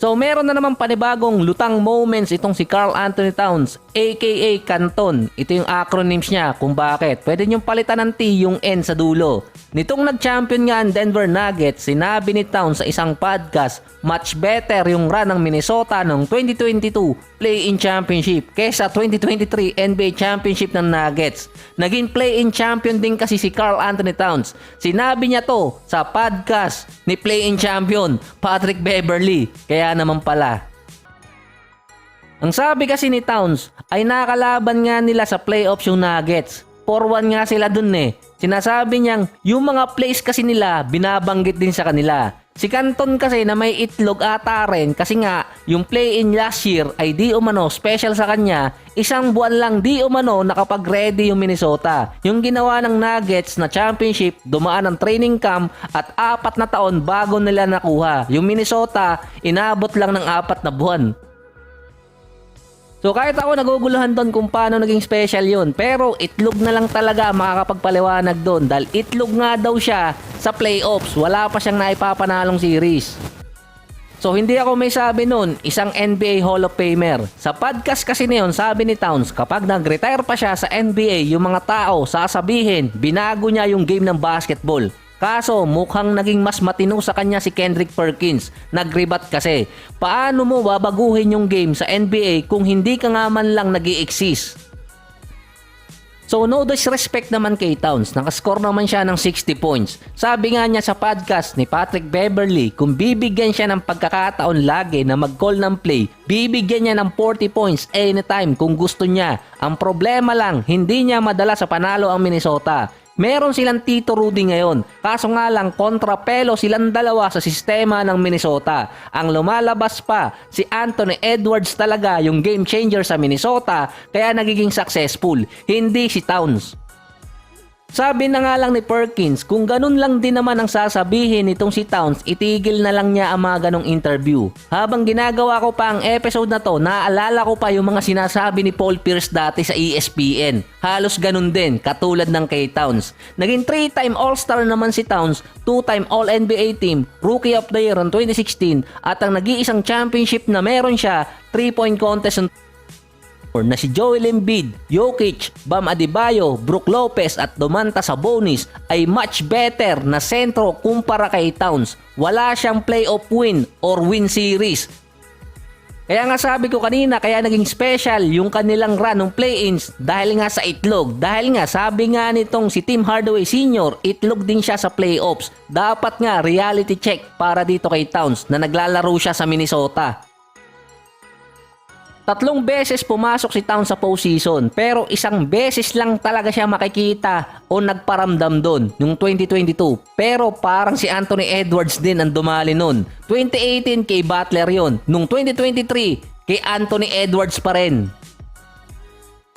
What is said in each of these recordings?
So meron na naman panibagong lutang moments itong si Karl Anthony Towns aka Canton. Ito yung acronyms niya kung bakit. Pwede niyong palitan ng T yung N sa dulo. Nitong nag-champion nga ang Denver Nuggets, sinabi ni Towns sa isang podcast, much better yung run ng Minnesota noong 2022 Play-in Championship kesa 2023 NBA Championship ng Nuggets. Naging Play-in Champion din kasi si Karl Anthony Towns. Sinabi niya to sa podcast ni Play-in Champion Patrick Beverley. Kaya naman pala. Ang sabi kasi ni Towns ay nakalaban nga nila sa playoffs yung Nuggets. 4-1 nga sila dun eh. Sinasabi niyang yung mga plays kasi nila binabanggit din sa kanila. Si Canton kasi na may itlog ata rin kasi nga yung play-in last year ay di umano special sa kanya. Isang buwan lang di umano nakapag-ready yung Minnesota. Yung ginawa ng Nuggets na championship, dumaan ng training camp at 4 na taon bago nila nakuha. Yung Minnesota, inabot lang ng 4 na buwan. So kahit ako naguguluhan doon kung paano naging special yun. Pero itlog na lang talaga makakapagpaliwanag doon. Dahil itlog nga daw siya sa playoffs. Wala pa siyang naipapanalong series. So hindi ako may sabi noon, isang NBA Hall of Famer. Sa podcast kasi niyon, sabi ni Towns, kapag nag-retire pa siya sa NBA, yung mga tao sasabihin, binago niya yung game ng basketball. Kaso mukhang naging mas matino sa kanya si Kendrick Perkins. Nag-rebat kasi. Paano mo babaguhin yung game sa NBA kung hindi ka nga man lang nag-i-exist? So no disrespect naman kay Towns. Nakascore naman siya ng 60 points. Sabi nga niya sa podcast ni Patrick Beverley, kung bibigyan siya ng pagkakataon lagi na mag-call ng play, bibigyan niya ng 40 points anytime kung gusto niya. Ang problema lang, hindi niya madala sa panalo ang Minnesota. Meron silang Tito Rudy ngayon. Kaso nga lang kontrapelo silang dalawa sa sistema ng Minnesota. Ang lumalabas pa, si Anthony Edwards talaga yung game changer sa Minnesota kaya nagiging successful. Hindi si Towns. Sabi na nga lang ni Perkins, kung ganun lang din naman ang sasabihin nitong si Towns, itigil na lang niya ang mga ganong interview. Habang ginagawa ko pa ang episode na to, naaalala ko pa yung mga sinasabi ni Paul Pierce dati sa ESPN. Halos ganun din, katulad ng kay Towns. Naging 3-time All-Star naman si Towns, 2-time All-NBA team, Rookie of the Year on 2016, at ang nag-iisang championship na meron siya, 3-point contest na si Joel Embiid, Jokic, Bam Adebayo, Brook Lopez at Domantas Sabonis ay much better na sentro kumpara kay Towns. Wala siyang playoff win or win series. Kaya nga sabi ko kanina, kaya naging special yung kanilang run ng play-ins dahil nga sa itlog. Dahil nga sabi nga nitong si Tim Hardaway Sr., itlog din siya sa playoffs. Dapat nga reality check para dito kay Towns na naglalaro siya sa Minnesota. 3 beses pumasok si Towns sa postseason pero isang beses lang talaga siya makikita o nagparamdam doon yung 2022. Pero parang si Anthony Edwards din ang dumali noon. 2018 kay Butler yon. Nung 2023 kay Anthony Edwards pa rin.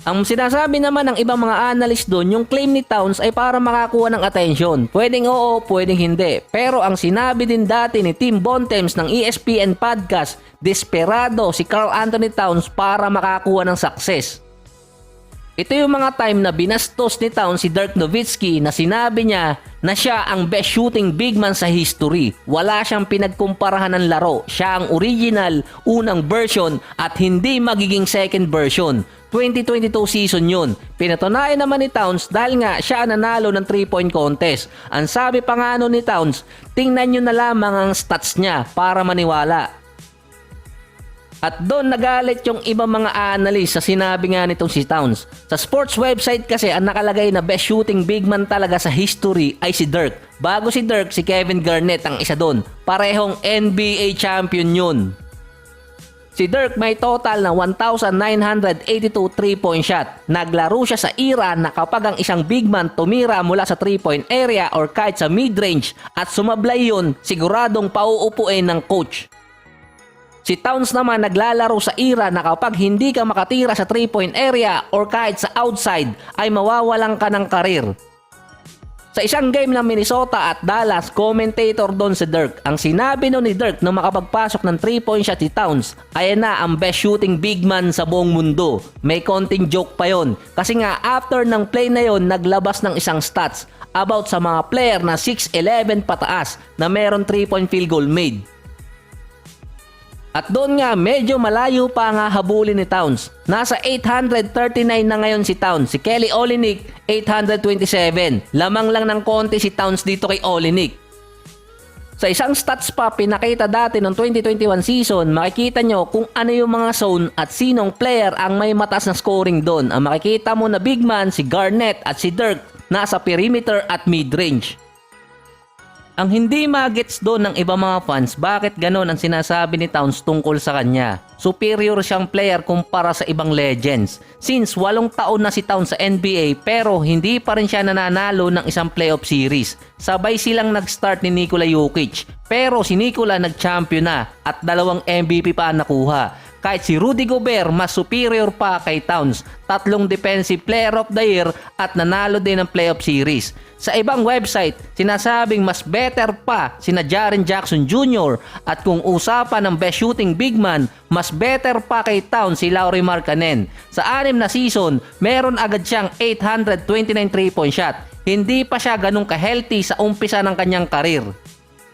Ang sinasabi naman ng ibang mga analyst doon, yung claim ni Towns ay para makakuha ng atensyon. Pwedeng oo, pwedeng hindi. Pero ang sinabi din dati ni Tim Bontemps ng ESPN podcast, desperado si Karl Anthony Towns para makakuha ng success. Ito yung mga time na binastos ni Towns si Dirk Nowitzki na sinabi niya na siya ang best shooting big man sa history. Wala siyang pinagkumparahan ng laro. Siya ang original, unang version at hindi magiging second version. 2022 season yun. Pinatunayan naman ni Towns dahil nga siya nanalo ng 3-point contest. Ang sabi pa nga ni Towns, tingnan nyo na lamang ang stats niya para maniwala. At doon nagalit yung ibang mga analyst sa sinabi nga nitong si Towns. Sa sports website kasi ang nakalagay na best shooting big man talaga sa history ay si Dirk. Bago si Dirk, si Kevin Garnett ang isa doon. Parehong NBA champion yun. Si Dirk may total na 1,982 3-point shot. Naglaro siya sa era na kapag ang isang big man tumira mula sa 3-point area or kahit sa mid-range at sumablay yun, siguradong pauupuin ng coach. Si Towns naman naglalaro sa era na kapag hindi ka makatira sa 3-point area or kahit sa outside ay mawawalan ka ng karir. Sa isang game ng Minnesota at Dallas, commentator doon si Dirk. Ang sinabi nun ni Dirk na makapagpasok ng 3-point shot si Towns, ayan na ang best shooting big man sa buong mundo. May konting joke pa yon. Kasi nga after ng play na yon, naglabas ng isang stats about sa mga player na 6'11 pataas na meron 3-point field goal made. At doon nga medyo malayo pa nga habulin ni Towns. Nasa 839 na ngayon si Towns. Si Kelly Olynyk 827. Lamang lang ng konti si Towns dito kay Olynyk. Sa isang stats pa pinakita dati ng 2021 season, makikita nyo kung ano yung mga zone at sinong player ang may mataas na scoring doon. Ang makikita mo na big man si Garnett at si Dirk nasa perimeter at mid-range. Ang hindi magets doon ng iba mga fans, bakit ganon ang sinasabi ni Towns tungkol sa kanya. Superior siyang player kumpara sa ibang legends. Since 8 taon na si Towns sa NBA pero hindi pa rin siya nananalo ng isang playoff series. Sabay silang nag-start ni Nikola Jokic pero si Nikola nag-champion na at 2 MVP pa ang nakuha. Kahit si Rudy Gobert mas superior pa kay Towns, 3 defensive player of the year at nanalo din ng playoff series. Sa ibang website, sinasabing mas better pa sina Jaren Jackson Jr. at kung usapan ng best shooting big man, mas better pa kay Towns si Lauri Markkanen. Sa 6 na season, meron agad siyang 829 3-point shot. Hindi pa siya ganun ka-healthy sa umpisa ng kanyang karir.